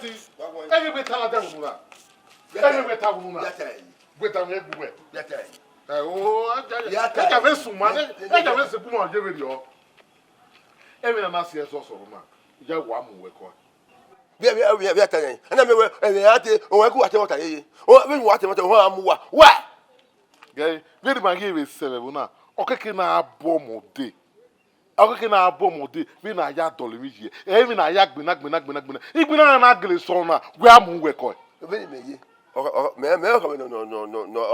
Yati. Anyway, tell them. Anyway, tell them. Wait a minute. Oh, I can't miss some money. I can't miss a woman. Give it your. Every man says also, man. You want to work on. We are telling. And I'm aware, and the ate, or I go at what I hear. Or when what what? Gay, very man give it 7 now. Okay, na bomb of day. Okay, na bomb of day. We na ya dollarigi. Even na yak binak. Even an ugly son, we are moving work on. Very me. No,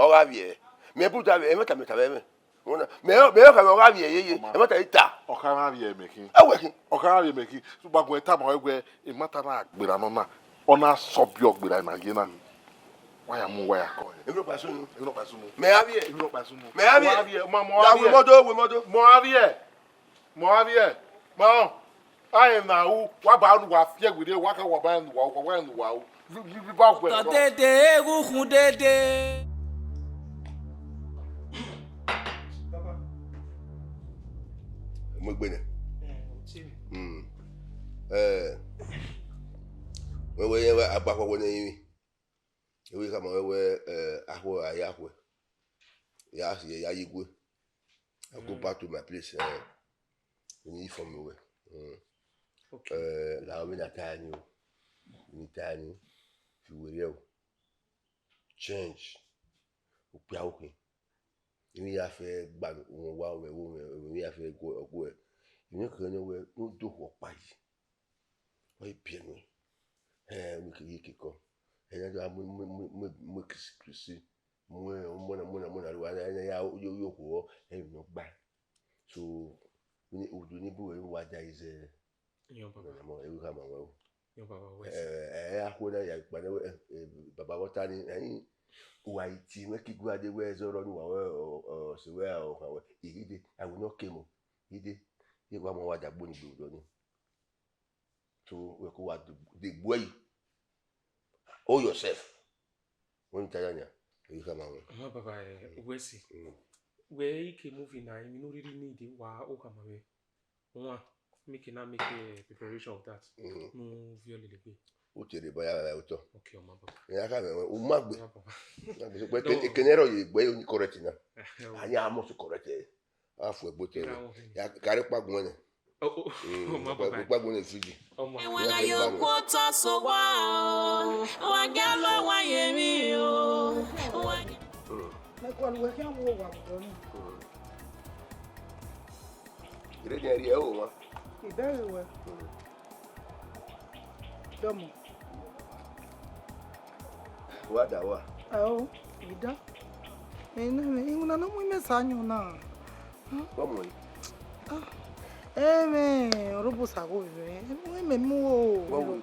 or have ye. Me put a metametabe. Me come over here, and what I ta. Or can have ye making. Oh, working. Or can have ye making. So, but when time I wear a matana, but I'm on a sub york with an again. Why am I where? No person. May I be? No person. May I be? Mamma, Moavie. Mom, I am now. What about what fear with you? Walk over and walk away and wow. Mugbene. We were about one enemy. We come away, Yahweh. Yes, yeah, you go. I'll go back to my place. We need from away. Now we not telling you. We need telling you. If you will change. We have a bag while we have a go. You know, no do what by. Why pin me? We can get it. And I make see more, and no back. So, we need to know what there is a. You come on. Baba Watani, why make it go the ways or so well, he did. I will not come. He did. He was more what a bunny do. So, we go at the way. Oh, yourself. One Tanya, you come on. No, Papa, we see. Where he came moving now, you know, really need it. Wow, oh, come away. One, make a preparation of that. No, really. Okay, the boy, okay, Papa. Yeah, I can't. But the canero is way correct now. I am also correct. Half a bottle. Carry back money. Oh, Papa, going to Fiji. When I you quarter so wow, oh, I got no why you. Like one we can walk up. You ready here, oh? Very well. Domo. What that was? Oh, Ida. And no miss na. Come on. Robusta go. Me mo.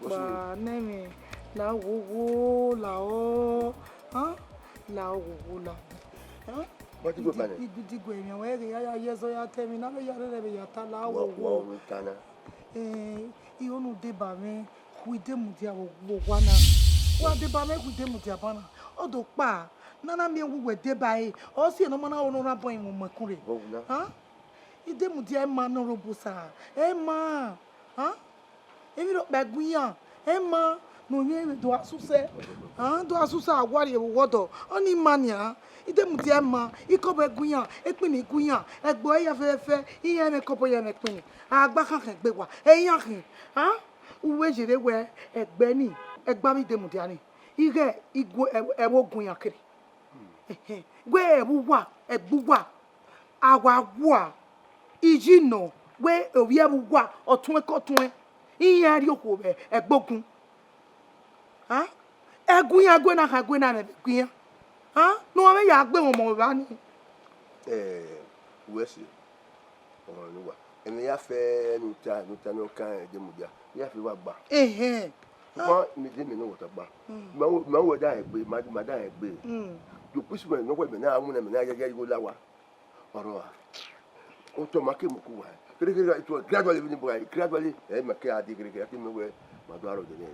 Ba name. La wo la o. La wo la. What you go back? Did go me we ya yeso ya temi na be ya re ya ta la wo. Wo kana. I onu de ba me hu de mu dia wo wana. Wa de ba me hu de mu dia bana. Odo pa nana me wu we de ba e. O si no mana onu ra boy mu makure. Ide mu dia ma no robusa. Ma. Emi ro baguyan. Ma no ye do asuse. Do asusa agwari e wodo. Oni mania. Ide mu dia ma iko baguyan, epini guyan, egbo ya fefe, iye me kopo ya me pini. Agba kan kan gbe wa. Eyan kin. Uwe jere we egbe ni. Egba mi de mu dia ni. Ire igwo ewo guyan kiri. Gwe ewu wa, egbu wa. Awa wa. Iji no we owi ewu wa otun ekotun. Iye ari okwo be egbogun. Egun ya gwe na ka gwe na me guyan. No ame ya gbe won mo ba ni. We see. Oh no wa. Emi ya fe no kan de mu dia. Ya fi wa gba. Mo mi de mi no wo ta gba. Ma wo da egbe, ma da egbe. You push me no we me na amu na me na ya go lawa. Oro a. O to ma ke mu ku wa. Gradually we ni boy. Gradually make a degree ke me we ma do aro de ni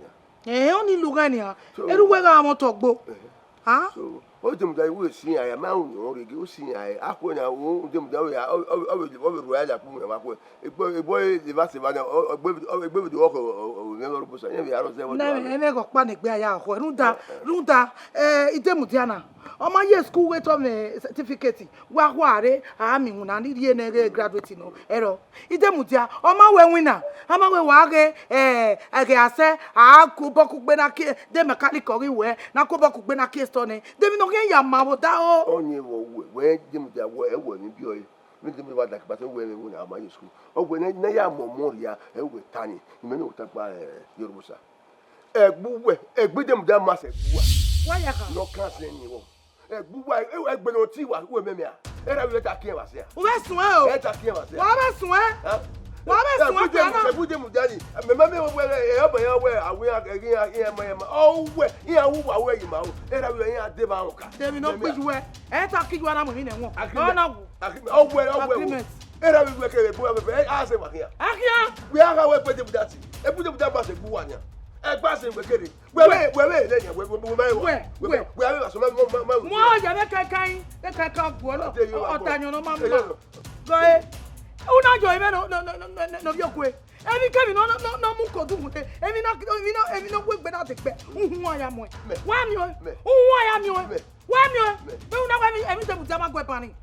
ya. Oni lugani ha. Eru we ga mo to gbo. So o dem da wo si ya ma wo rege o si ya akwo na wo dem da ya o ro ya pu na akwo egbo le ba se ba na egbo do ko ne ro busa ye ya ro se wo na eme go pa ne gbe aya ho runda idemu diana o ma ye school wait on certificate wa hware a mi hu na ni rie na graduate no ero idemu dia o ma we winner ama we wa ge age ase a ku boku gbe na ke de mechanic ori we na ku boku gbe na ke store ne de mi no ke ya ma wo da o onye wo we dem dia wo e wo ni bi o mi dem wa da ka so we ni na ma ye school o we na ya mo ya e we tani mi no ta pa yorubusa egbu dem dia ma se buwa wa ya ka no kan se ni wo egbu wa egbe no ti wa we me me a era we ta kien wa se o be sun o e ta kien wa se wa be sun wa be sun na egbu dem dia ni me me we e ba ya we awe agin ma o we ya wu wa we yi ma o era we yan de ba ka de mi no piju we e ta kiju na mo mi ne won o na wu o we era we ke bo be a se wa kia akia we aga we pe dem dati egbu dem dia ma se bu wa nya egba se we kere we le yan we so mo ya be kan bu no o tanyo no ma go e una jo ime no bi okwe emi kemi no mu ko du mute emi no gbe na te pe uhun aya mo wa mi o uhun aya mi o wa mi o pe una wa mi emi te mu jama gbe pani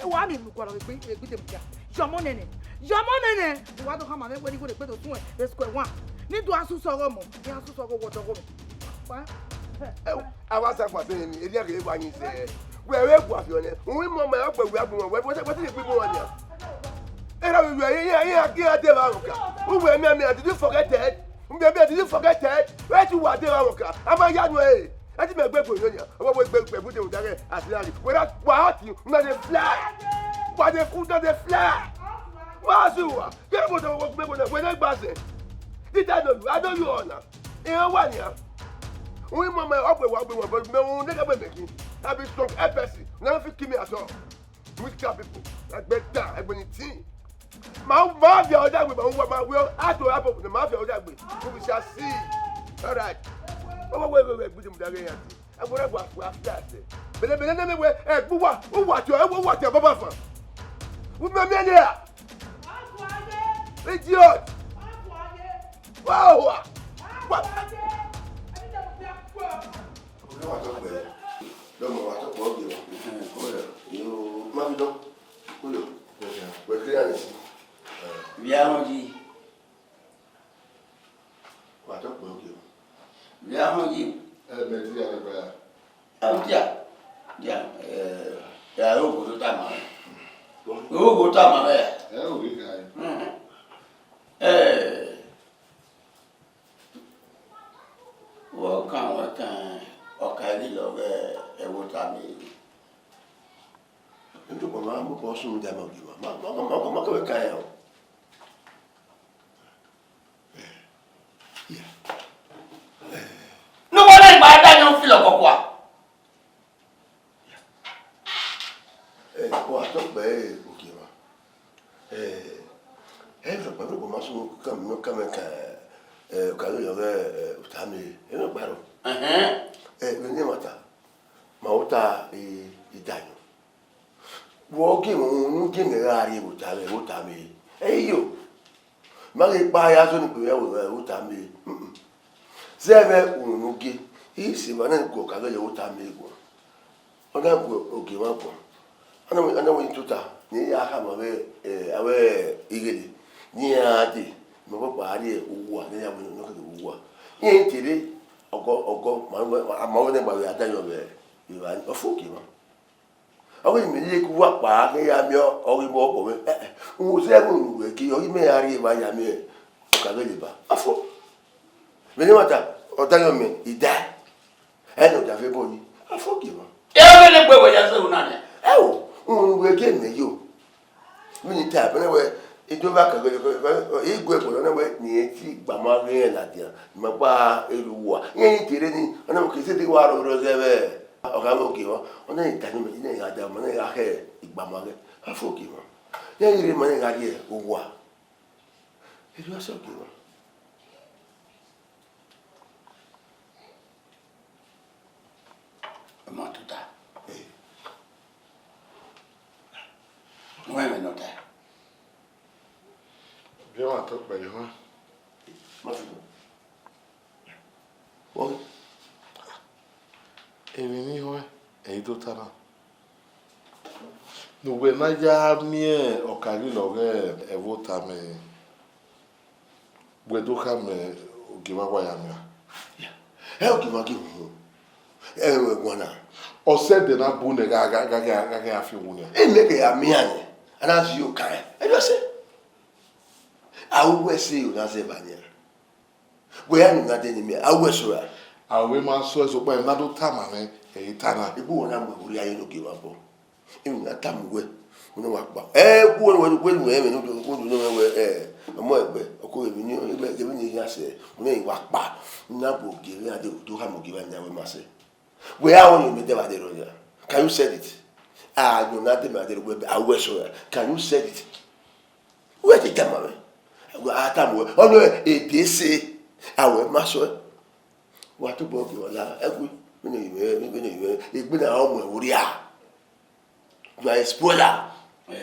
wa mi lu ko lo gbe te mu ja jomo nene wa to kama me we ni go de pe to tun e square 1 ni do asu soro mo ni asu soro wo dogo mi wa awa sa pa se ni eri ake wa yin se we gu afi one won mo ma o pe we agbon we bo se pe mo wan ya era we yin ake ade ba nka who we me did you forget it did you forget it where you wa de ba nka ama ya nu e ati me gbe po yan o bo gbe bu de o dare asilari we that wa hot you na dey fly wa dey cool na dey fly wa su wa ke bo de wo gbe bo na we dey gba se did I know you on now wa ni a we mama ogbe wa gbe won but me won nigga be making I be strong person never fit kill me at all with car people like better everybody team ma fi oda gbe ma we how to happen ma fi oda gbe we shall see all right we gbe dem dare yan ti agbora gba after say bele na me we egbu wa o wa ti baba fan we me me ni a idiot wow what lọ́mọ wa tó pọ̀ gbé wa yóò má fi dán kúlò wẹ̀ kí á lè sí. Bí ahọ́n yìí. Wà tó pọ̀ gbé wa. Bí ahọ́n yìí. Ẹ bẹ̀rẹ̀ sí àlẹ́ bẹ̀rẹ̀. Ahọ́n jà yàrá òkú tó tà mọ́ rẹ̀. Òkú tà mọ́ rẹ̀. Ẹ ò rí ká yìí. Wọ́n kàn wọ́n kàn ọ̀ka lílọ bẹ́ẹ̀ ẹ̀wọ́ tà mí. Nítorí máa ń bọ́ sún mi dáná òbí wa máa kọ́wé ká yẹn o. Níwọ̀n náà ìgbà adájọ́ ń filọ̀ kọ̀kọ́ à. Kó àtọ́gbẹ́ òkè wa. Fẹ́ pẹ̀lú kò máa sún kàmí kan ọ̀ka ló yọ bẹ́ẹ̀ ọ̀tá mi ẹ̀ ló gbàrọ̀. Ní màtá màá ó ta ìdáyọ̀. Wọ́n kí n kí n rà rí ìwòtá mi yíò má lè pa ayá tó ní pé ìwòtá mi sẹ́ẹ̀mẹ́ òun gé ìsìnbọn náà kò kà lọ́yẹ̀ ìwòtá mi gbọ́ ọ̀nà òkè wọn gbọ́ ọ̀nà wọn tó ta ní àkàmọ̀ àwẹ̀ ìrẹ̀lẹ̀ ní àádé mọ̀pọ̀ pàálí owó à níyàwó lọ́kẹ̀kẹ̀ owó à yẹn tèrè ọgọ́ àmọ́ nígbà rẹ̀ adáyọ̀ bẹ̀ ìwà ọ̀fọ̀ òkè wọn. Àwọn ìmìlẹ̀ kú wá pa á ní yàmi ọ̀rí bọ́ ọ̀pọ̀ mi ń wo sẹ́gun ìwé kí ọ̀rí mẹ́rin àárín ìwà yàmi ẹ̀ ọ̀kà ló lè bá afọ́. Mi ní wàtà ọ̀dáyọ̀ mi ìdá ẹni ọ̀dà fẹ́ bọ̀ yìí afọ́ kì í mọ́. Ẹ wọ́n lè gbé wọ̀nyá sẹ́wọ̀n náà ni. Ẹ wò ń wo eke mi yìí o mi ní ta àbẹ̀rẹ̀ wẹ̀ ìjọba kàgbẹ́ ìgbó ẹ̀kọ́ lọ́nà wẹ̀ nìyẹn tí gbàmọ́ rẹ̀ làdìyàn ìmọ̀pá èrò wà yẹn tèrè ni ọ̀nà òkè sí wà lọ́rọ̀ sẹ́fẹ̀ ọ̀gá òkè wọn ọ̀nà ìdájọ́ méjì náà ìyá àjà ọmọ náà ìyá akẹ́ ìgbàmọ́ rẹ̀ afọ́ òkè wọn yẹn yìí mọ̀ náà ìyá adìyẹ owó à èrò ẹ̀sọ́ òkè wọn. Ọmọ tó ta. want to talk about you, huh? What? Even you, you don't tell. No, when I jam near or can you know a voter me? We do come give away. Yeah. How give one. Or said the Nabune Gaga few women. And make a man, and as you can. I just say, I always see you, that's a banner. We are not enemy, I was sure. Our women saw us by another time, a tana. The boy we are not give up. In that time, we know what. When we know where a more according to you, giving you, I say, when you walk back, Nabu give you to have given them, we must say. We are only the Madeira. Can you say it? Ah, you're not the Madeira, I was sure. Can you say it? Where did you come? I tell you, oh, no, they say, I will master. What about you? When you've been a home where you are. You are a spoiler. We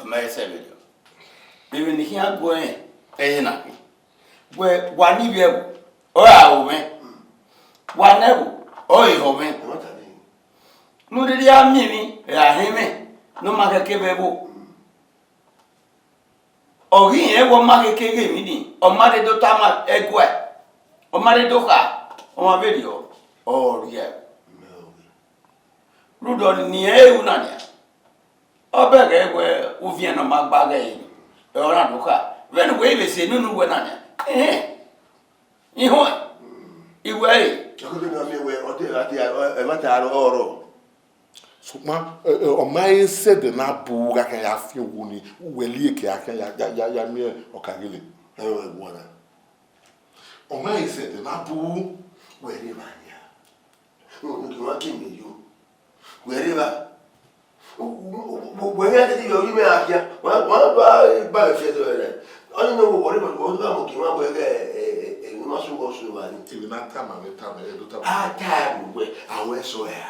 may say, even here going, where one year or our woman, one never, or your woman. No, did you have me? No matter capable. Or he ever market cake meeting, or married to Tama Egway, or married to her, or my video, or yeah. Rudolph near Unania. Or beg Egway, Uvian or Magbagay, or Aduka. When we say no, when I you want. You wait. You couldn't know me where or matter or. So, my said the Nabu can have few wounds, will leak ya mere or Kagili. I will want. Or my said the Nabu, Wherever. You want you. Wherever. Wherever you may have here, one by a feather. I don't know whatever you must go through one. Till not time and time. Ah, time where I will swear.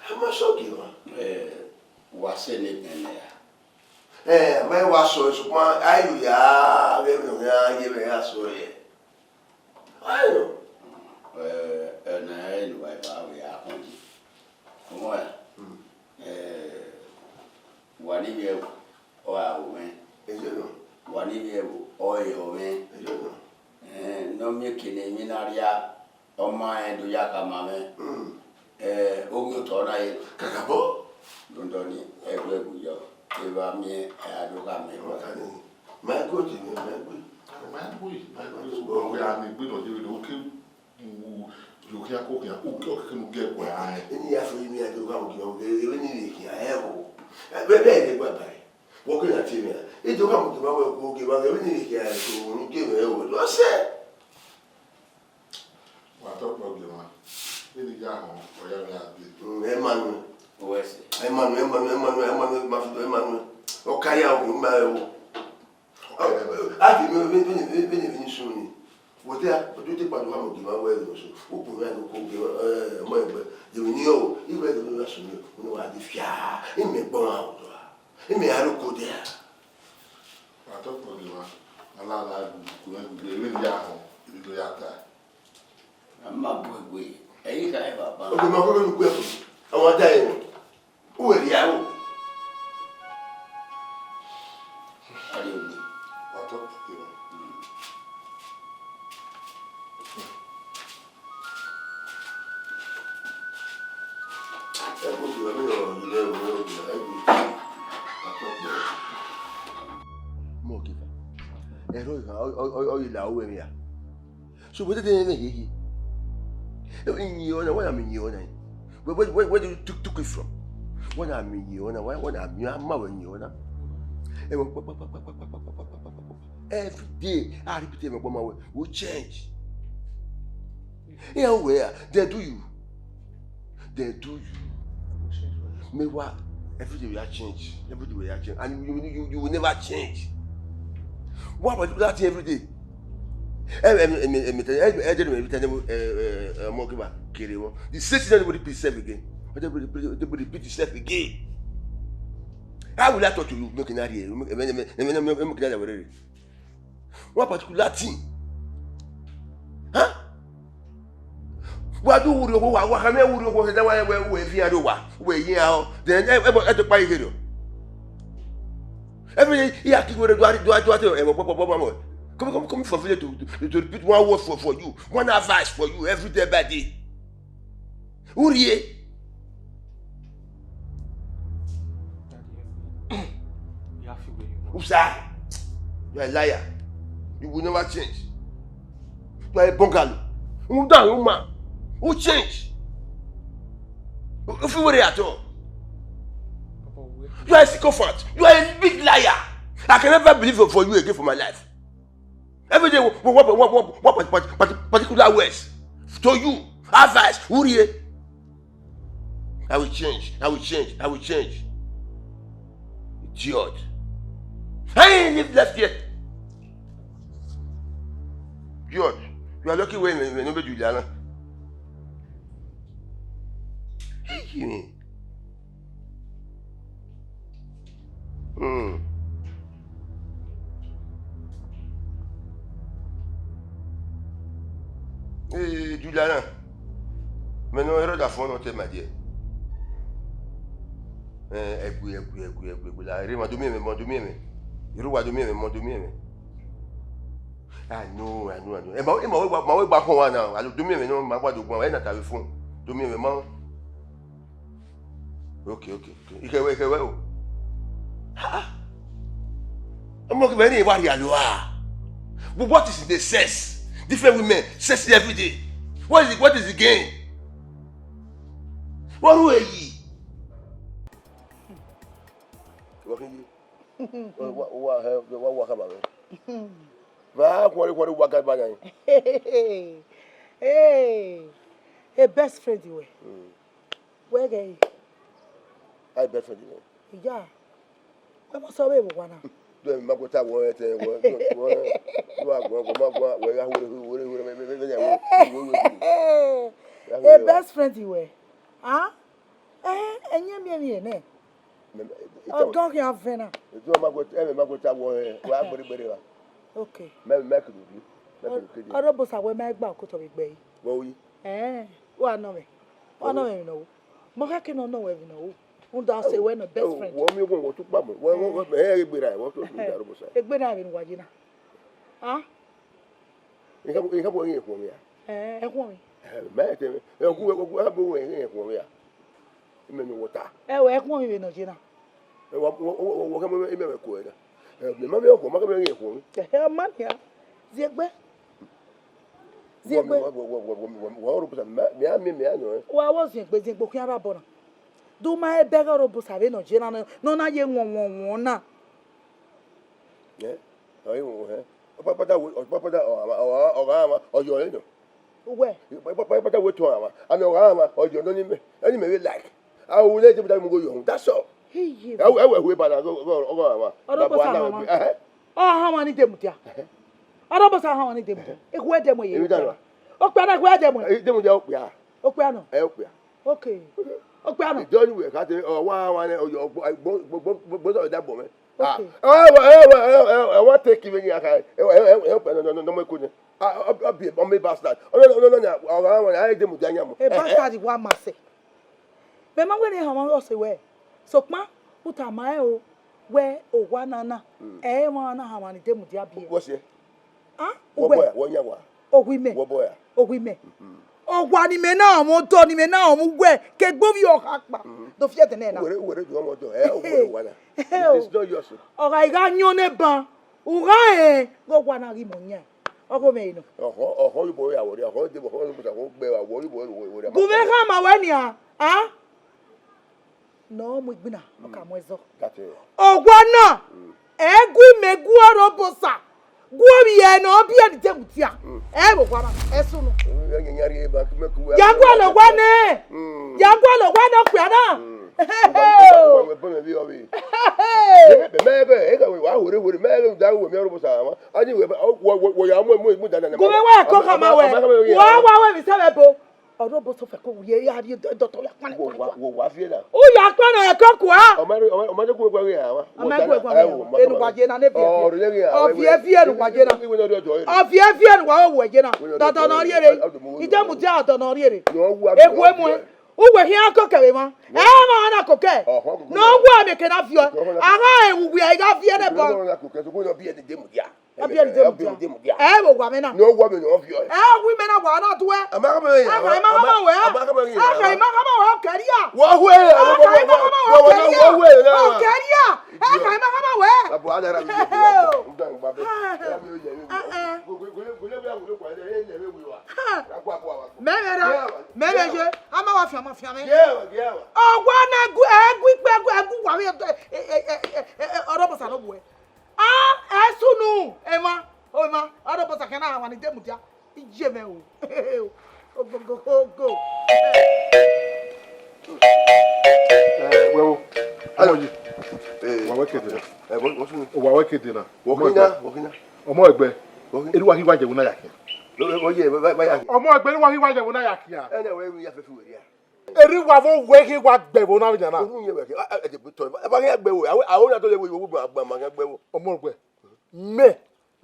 How much so give her? Was in there. My was so one. I give a so I know. And anyway, we are on. One year or our woman. One year or your man. No making a minaria or my do yaka mamma. Ogu Tona Kakabo? Don't only a regular. Give me a do my good, we are in good or you okay. You can't cook and get where I in the afternoon, I do come to you. I have. I bet I walking at him. It will come to my work, give out everything here to give it over. What's that? What about you? In the yard, or young Emmanuel. Where's Emmanuel. Okay, I'll I think soon. What they are, but you take part of one of them away. Who put you know, you read the lesson. You know, I defia. It may burn out. It may have go there. I thought for you, Allah, to be in the yard, you do that. I'm not good way. Okay, I'm going to go. I want to tell you. Who are you? What up, you? So what did they hear? In your what I mean your name. Where do you took it from? What I mean your what I mean I'm mowing your every day I repeat my woman will change. Yeah, where they do you. They do you. Me what? Every day we are change. Every day we are change. And you will never change. What about that every day? The same thing everybody repeat itself again. Everybody repeat itself again. How will I talk to you? Making that here. What particular thing? Huh? What do you want? What can I do? What can I do? Where you are? Then everybody at the pie here. Every day, you have to go to do. Come from village to repeat one word for you, one advice for you every day by day. Uriye. Usa, you are a liar. You will never change. You are a bungalow. Who done, woman? Who change? If you worry at all. You are a sycophant. You are a big liar. I can never believe for you again for my life. Every day, what particular words to you, advice, Uriye. I will change. I will change. I will change. Idiot. I ain't live left yet. Idiot. You are lucky when nobody do that. Hey, Hey, Juliana. Maintenant, il y a des fonds dans tes madières. I know. My way back home now. I do me no my body go na telephone. Do me man. Okay. Ike we o. I'm not very worried aloha. But what is the sex? Different women sex every day. What is the game? What are you? What about it? Hey, best friend you were. Where are you? I best friend you. Yeah. I must have one. Do my go tell one thing. Hey, best friend you were. Huh? And you mean oh, don't you have Vena? Okay. I don't know where my back could be bay. Well, no, me. Oh, no, you know. Mocha cannot know where you know. Who does say when a best friend? What me go to Bubble? What it's been having Wagina. Huh? You have one here for me. Madam, who have been here for me? You mean water? Oh, I won't even know, Gina. What come in a quarter? The money of Mamma here for me. The hell, man, here. Zigbe. Well, I wasn't busy booking a rabona. Do my beggar or Busavino, Gina, no, not young one. Yeah, I won't have. Papa or your little. Where? Papa would to Ama, and no armor or your name, any may like. I will let them go home. That's all. He, I will whip and go. Oh, how many them? I don't know how many them. It where them away. Oh, Piano, where them away. Oh, Piano. Okay. Oh, Piano. Don't you cut it or one or your both of that woman. I want to take you. No, my goodness. I'll be a bomb bastard. Oh, no, I didn't do a bastard. One must say. Remember when you have also where? So, ma, put a mile where or one anna. Eh, one how many them would you be? What's it? Ah, one young one. Oh, we may. Boy. Oh, we may. Oh, one me now, more Tony me now, where can go your hackman. The Fiat and what do you want to hell? It's not yours. Oh, I got your neighbor. Urae, go one agimonia. Oh, go me. Oh, holy boy, I would have heard the whole bear. Go make a mania. Ah? No, Mugina. Oh, one. Egu me guarobosa. Guaria no be at the Demutia. Everyone, as soon. Yaguano one. Yaguano one of Piana. ọ̀rọ̀ bó sọ fẹ́ kó wùyẹ yá rí dọ́tọ̀ yà pọ́nẹ̀ kọ́ wa. wò wá fíẹ́ náà. ó yà pọ́nẹ̀ ẹ̀kọ́ kù á. ọmọdé kún ẹgbẹ́ rẹ̀ àwọn. ọmọdé kún ẹgbẹ́ rẹ̀ enugbaje na ne fiyẹ ọfiyẹ enugbaje na ọfiyẹ enugbaje wo wẹ̀jẹ̀ na dọ̀tọ̀ náà rí ere ìjẹ́mùtí àtọ̀ náà rí ere eku emu ẹ uwe hi akọkẹrẹ ma ẹ ma ọ na kọkẹ n'ọgwụ a meke na fiyọ agha ewuwu ya ị ga fiyẹ ne bọ. Abia Demudia. Eh, wo gwa me na. No woman of you. We men na gwa na to we. Amaka me. Career. Wo we. Career. We. Abu adara mi. Memeje. Ama wa fi me. Ogwa na egu wa me. Orobosa no buwe. Esunu ema ado bosa kana awani Demudia ijeme o go wewo amoji wa wekede na wokina ọmọ ẹgbẹ́ eriwa hiwa jewu na yakin ọmọ ẹgbẹ́ eriwa hiwa jewu na yakin ene we ya fefu we ya eriwa vo we hiwa gbewo na jana ohun ye we e de to ba ya gbewo awon na to le wo wo agba ma gbewo ọmọ ẹgbẹ́ me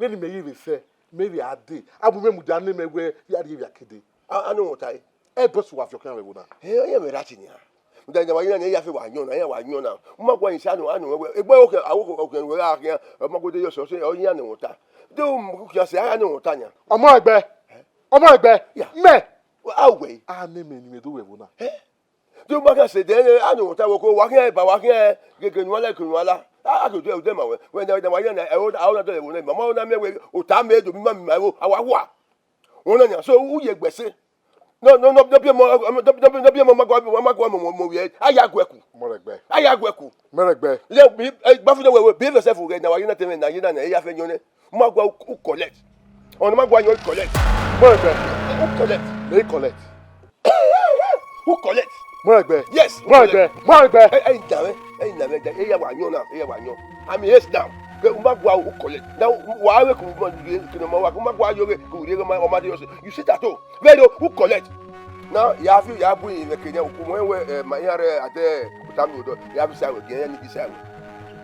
ni me yi se me bi ade abu me mu jana me we ya de yakede anu wotai e bosu wa fiokan we na onye mere achini ha ndanya wa na ya fe wa nyon na ya wa nyon na mma gwa nsi anu we egbe oke awo oke we ga ya magode yo so onye anu wota do mu ku ya se anu wota nya ọmọ ẹgbẹ́ me awwe ane me ni me do we na do ma ka se de anu wota wo ko wa ke ba wa ke gege nu ala kunu ala a ko do de ma we na wa na e o na do le wo na mama na me we o ta me do mi ma mi wo awa wa won na so uye gbese no bí mo magwa mo we aya gweku meregbe le bi ba fu we be yourself we na wa na teme na yin na ya fe nyone magwa u collect on magwa yon collect meregbe u collect le collect u collect meregbe yes meregbe e na me e ya wa nyon na e ya wa nyon am yes down ke magwa u collect na wa we ku mo kino mo wa ku magwa yo ku ri ma o ma de you sit at home very u collect now ya fi ya bu in Kenya ku mo we ma yare ade utami odo ya bi sa we ge ni bi sa we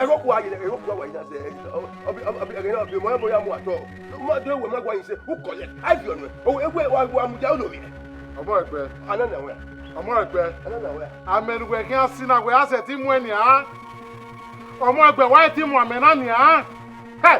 e go ku aye e go ku wa ina se obi na bi mo ya mu ato ma do we magwa yin se u collect I fi on we o egwe wa mu ja olomi ọmọ ẹgbẹ́ anana we ọmọ ẹgbẹ́ anana we amenugbe ki asina we ase ti mu eni a ọmọ ẹgbẹ́ wa ti mu amena ni a hey